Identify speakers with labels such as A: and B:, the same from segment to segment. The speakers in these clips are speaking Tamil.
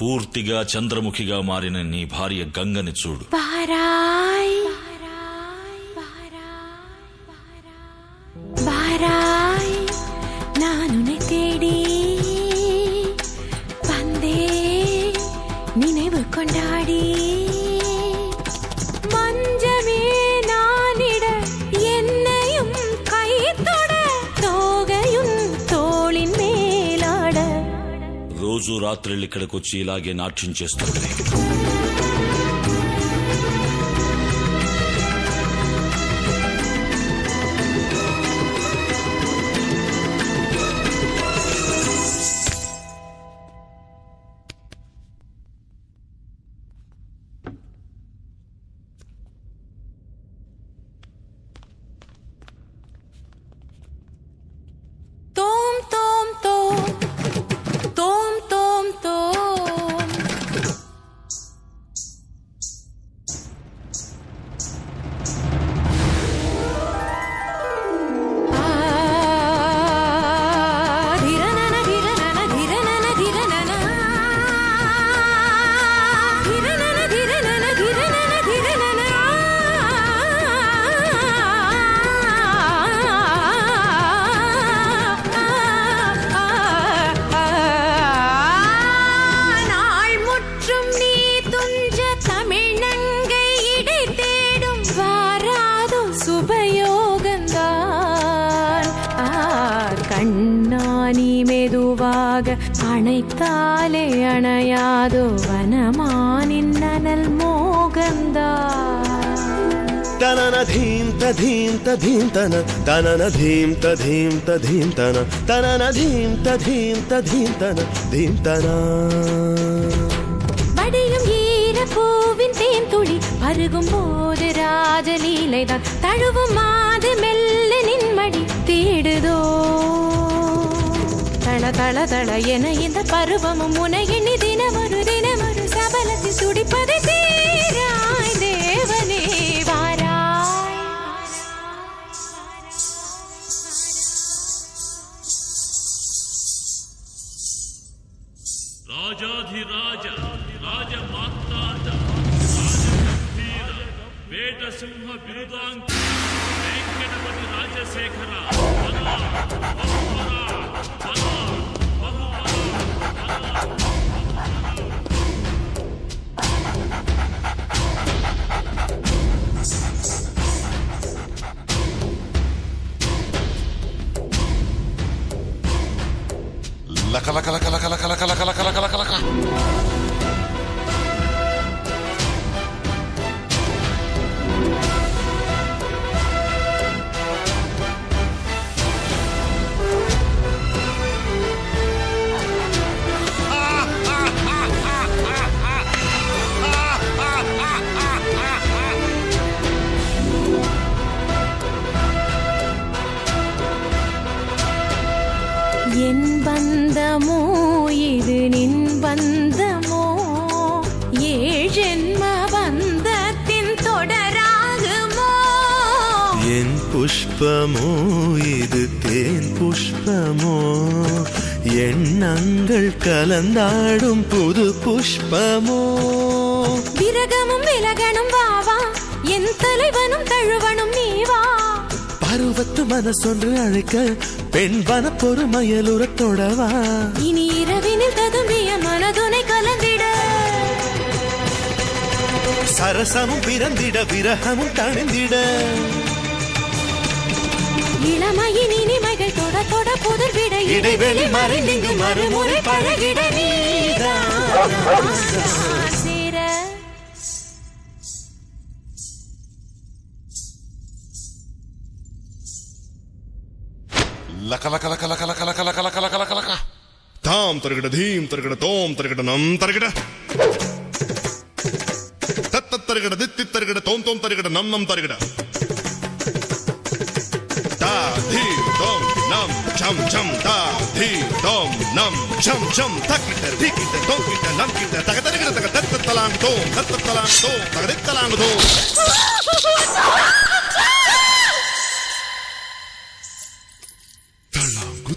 A: పూర్తిగా చంద్రముఖిగా మారిన నీ భార్య గంగని చూడు.
B: బారాయ్ బారాయ్ నానుனை தேடி வந்தே நினைவு கொண்டாடி மஞ்சமே நானிட என்னையும் கைத்தொட தோகையும் தோளின் மேலாட
A: రోజు రాత్రిళ్ళు ఇక్కడికి వచ్చి ఇలాగే నాట్యం చేస్తుంది. கண்ணானி மெதுவாக அணைத்தாலே அணையாதோ வனமானின் நனல் மோகந்தா
C: தனன தீம் ததீம் ததீம் தன தனன தீம் ததீம் ததீம் தன தனன தீம் ததீம் ததீம் தன தீம் தனா
B: வடியும் ஈர பூவின் தேன் துளி பருகும் போது ராஜலீலைதான் தழுவும் மாது மெல்ல நின்மடி தேடுதோ தள தள தள என இந்த பருவமும் உனையெண்ணி தினமொரு சபலத்தில் துடிப்பதை தீராய் தேவனே வாராய்.
D: రాజాధిరాజ రాజమాతాత రాజగంభీర వేటసింహ బిరుదాంక వెంకటపతి రాజశేఖర
C: లక లక లక లక లక లక లక లక లక లక లక
B: என் பந்தமோ இது நின் பந்தமோ ஏழென்ம பந்தத்தின் தொடராகுமோ
C: என் புஷ்பமோ இது தேன் புஷ்பமோ எண்ணங்கள் கலந்தாடும் புது புஷ்பமோ
B: விரகமும் விலகனும் வாவா என் தலைவனும் தழுவனும் நீவா
C: பருவத்து மனசொன்று அழைக்க பெண் வன பொறுமையலுறத்தொடவா
B: இனி இரவினில் ததும்பிய மனதுனை கலந்திட
C: சரசமும் பிறந்திட விரகமும் தணிந்திட
B: இளமையின் இனிமைகள் தொட தொட புதர் விட
C: இடைவெளி மறைந்திங்கு மறுமுறை பழகிட நீதான்
B: சேர
C: లక లక లక లక లక లక లక లక లక లక లక తాం తరగడ ధీం తరగడ తోం తరగడ నం తరగడ తత్త తరగడ దిత్తి తరగడ తోం తోం తరగడ నం నం తరగడ తా ధీ తోం నం చం చం తా ధీ తోం నం చం చం తక్కిట ధికిట తోకిట నంకిట తగ తరగడ తగ తత్త తలాంగ్ తోం తత్త తలాంగ్ తోం తగ దిత్త తలాంగ్ తోం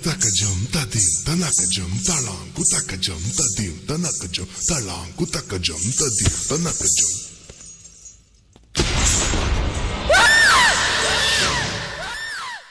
C: takajum tadim tanakajum talang kutakajum tadim tanakajum talang kutakajum tadim tanakajum